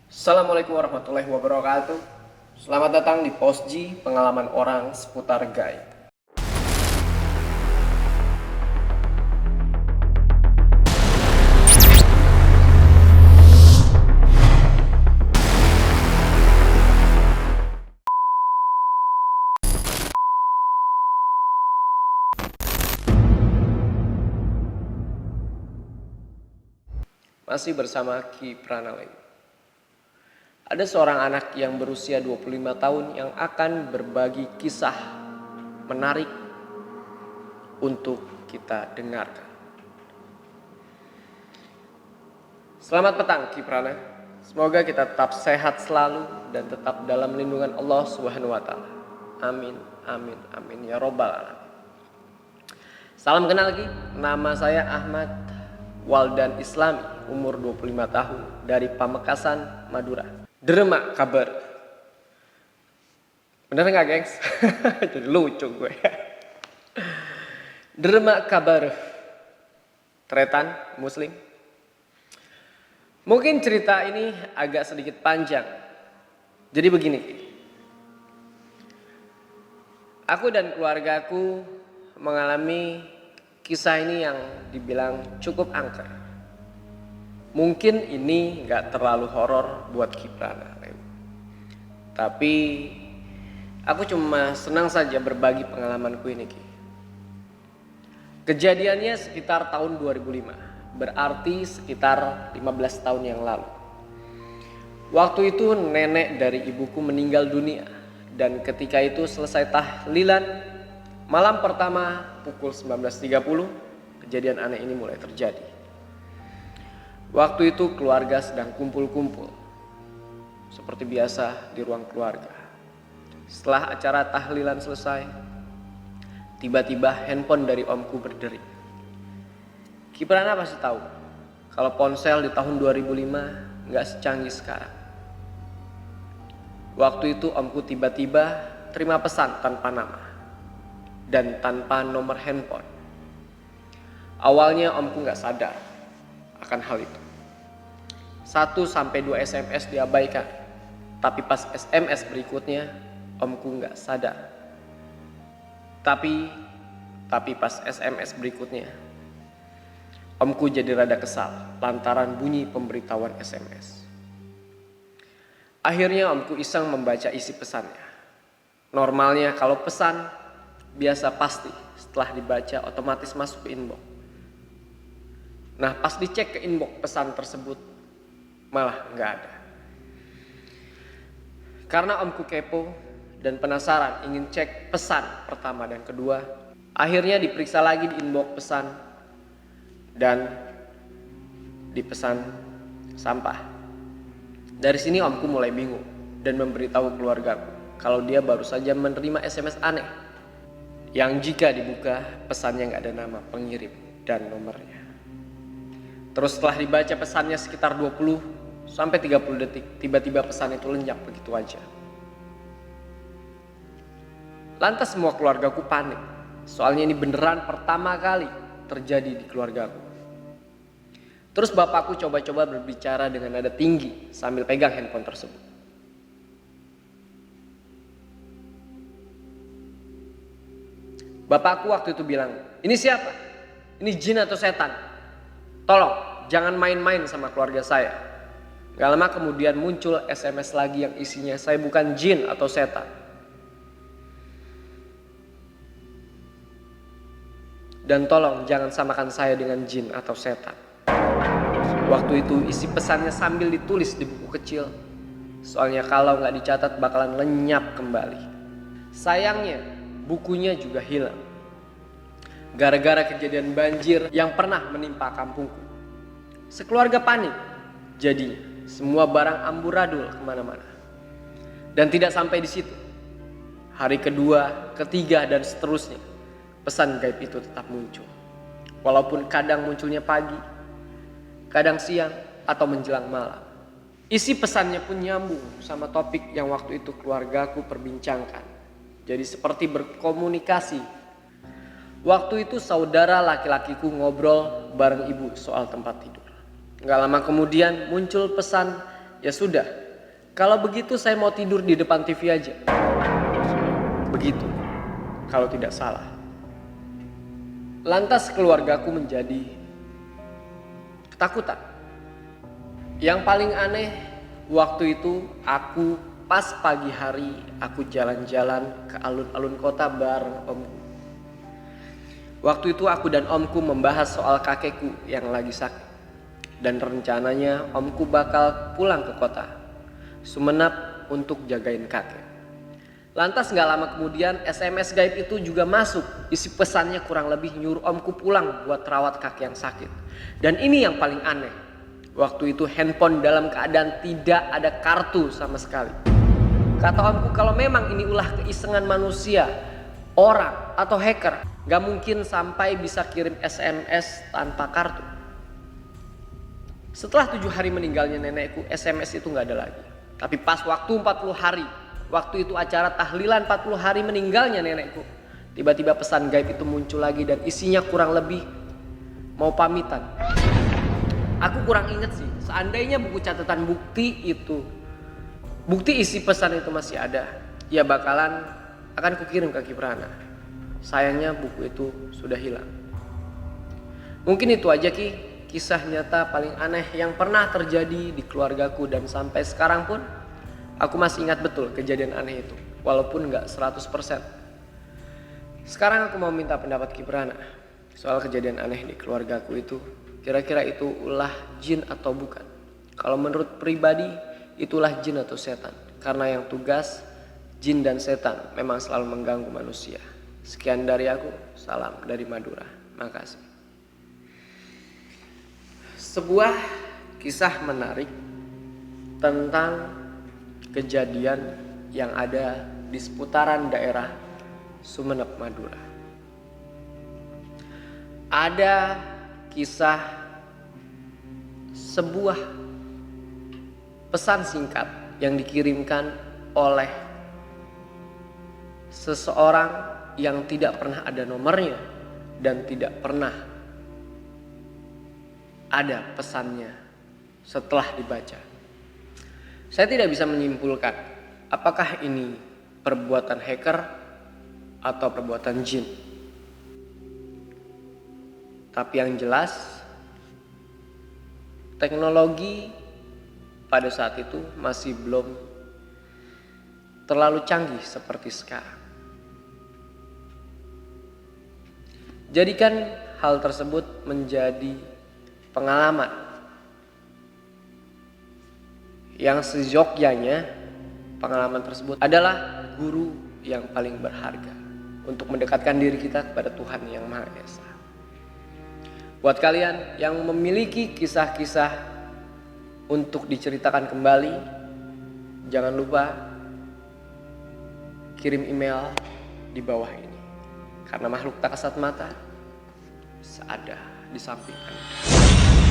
Assalamualaikum warahmatullahi wabarakatuh. Selamat datang di Posji, pengalaman orang seputar gaib. Masih bersama Ki Pranaleng. Ada seorang anak yang berusia 25 tahun yang akan berbagi kisah menarik untuk kita dengarkan. Selamat petang Ki Prana. Semoga kita tetap sehat selalu dan tetap dalam lindungan Allah Subhanahu wa taala. Amin, amin, amin ya robbal alamin. Salam kenal Ki, nama saya Ahmad Waldan Islami, umur 25 tahun, dari Pamekasan, Madura. Derma kabar. Bener nggak gengs? Jadi lucu gue. Derma kabar. Tretan muslim. Mungkin cerita ini agak sedikit panjang. Jadi begini. Aku dan keluargaku mengalami kisah ini yang dibilang cukup angker. Mungkin ini nggak terlalu horor buat Kiprana, tapi aku cuma senang saja berbagi pengalamanku ini. Kejadiannya sekitar tahun 2005, berarti sekitar 15 tahun yang lalu. Waktu itu nenek dari ibuku meninggal dunia, dan ketika itu selesai tahlilan malam pertama pukul 19.30, kejadian aneh ini mulai terjadi. Waktu itu keluarga sedang kumpul-kumpul seperti biasa di ruang keluarga. Setelah acara tahlilan selesai, tiba-tiba handphone dari omku berdering. Kiprana pasti tahu kalau ponsel di tahun 2005 nggak secanggih sekarang. Waktu itu omku tiba-tiba terima pesan tanpa nama dan tanpa nomor handphone. Awalnya omku nggak sadar akan hal itu. 1-2 SMS diabaikan, tapi pas SMS berikutnya omku nggak sadar. Tapi pas SMS berikutnya omku jadi rada kesal lantaran bunyi pemberitahuan SMS. Akhirnya omku iseng membaca isi pesannya. Normalnya kalau pesan biasa pasti setelah dibaca otomatis masuk ke inbox. Nah pas dicek ke inbox pesan tersebut malah nggak ada. Karena omku kepo dan penasaran ingin cek pesan pertama dan kedua, akhirnya diperiksa lagi di inbox pesan dan di pesan sampah. Dari sini omku mulai bingung dan memberitahu keluargaku kalau dia baru saja menerima SMS aneh yang jika dibuka pesannya nggak ada nama pengirim dan nomornya. Terus setelah dibaca pesannya sekitar 20-30 detik, tiba-tiba pesan itu lenyap begitu aja. Lantas semua keluargaku panik, soalnya ini beneran pertama kali terjadi di keluargaku. Terus bapakku coba-coba berbicara dengan nada tinggi sambil pegang handphone tersebut. Bapakku waktu itu bilang, "Ini siapa? Ini jin atau setan? Tolong jangan main-main sama keluarga saya." Gak lama kemudian muncul SMS lagi yang isinya, "Saya bukan jin atau setan. Dan tolong jangan samakan saya dengan jin atau setan." Waktu itu isi pesannya sambil ditulis di buku kecil. Soalnya kalau gak dicatat bakalan lenyap kembali. Sayangnya bukunya juga hilang. Gara-gara kejadian banjir yang pernah menimpa kampungku. Sekeluarga panik. Jadi semua barang amburadul kemana-mana. Dan tidak sampai di situ. Hari kedua, ketiga dan seterusnya, pesan gaib itu tetap muncul. Walaupun kadang munculnya pagi, kadang siang atau menjelang malam. Isi pesannya pun nyambung sama topik yang waktu itu keluargaku perbincangkan. Jadi seperti berkomunikasi. Waktu itu saudara laki-lakiku ngobrol bareng ibu soal tempat tidur. Gak lama kemudian muncul pesan Ya sudah, kalau begitu saya mau tidur di depan TV aja. Begitu, kalau tidak salah. Lantas keluargaku menjadi ketakutan. Yang paling aneh, waktu itu aku pas pagi hari aku jalan-jalan ke alun-alun kota bareng omku. Waktu itu aku dan omku membahas soal kakekku yang lagi sakit. Dan rencananya omku bakal pulang ke kota Sumenep untuk jagain kakek. Lantas gak lama kemudian SMS gaib itu juga masuk. Isi pesannya kurang lebih nyuruh omku pulang buat rawat kakek yang sakit. Dan ini yang paling aneh. Waktu itu handphone dalam keadaan tidak ada kartu sama sekali. Kata omku kalau memang ini ulah keisengan manusia, orang atau hacker, gak mungkin sampai bisa kirim SMS tanpa kartu. Setelah 7 hari meninggalnya nenekku, SMS itu gak ada lagi. Tapi pas waktu 40 hari, waktu itu acara tahlilan 40 hari meninggalnya nenekku, tiba-tiba pesan gaib itu muncul lagi dan isinya kurang lebih mau pamitan. Aku kurang inget sih, seandainya buku catatan bukti isi pesan itu masih ada, ya bakalan akan kukirim ke Kiprana. Sayangnya buku itu sudah hilang. Mungkin itu aja kisah nyata paling aneh yang pernah terjadi di keluargaku, dan sampai sekarang pun aku masih ingat betul kejadian aneh itu, walaupun gak 100%. Sekarang aku mau minta pendapat Kiprana soal kejadian aneh di keluargaku itu. Kira-kira itu ulah jin atau bukan? Kalau menurut pribadi, itulah jin atau setan. Karena yang tugas jin dan setan memang selalu mengganggu manusia. Sekian dari aku, salam dari Madura. Makasih. Sebuah kisah menarik tentang kejadian yang ada di seputaran daerah Sumenep, Madura. Ada kisah sebuah pesan singkat yang dikirimkan oleh seseorang yang tidak pernah ada nomornya dan tidak pernah ada pesannya setelah dibaca. Saya tidak bisa menyimpulkan apakah ini perbuatan hacker atau perbuatan jin. Tapi yang jelas, teknologi pada saat itu masih belum terlalu canggih seperti sekarang. Jadikan hal tersebut menjadi pengalaman yang seyogyanya. Pengalaman tersebut adalah guru yang paling berharga untuk mendekatkan diri kita kepada Tuhan yang Maha Esa. Buat kalian yang memiliki kisah-kisah untuk diceritakan kembali, jangan lupa kirim email di bawah ini. Karena makhluk tak kasat mata seada di samping Anda.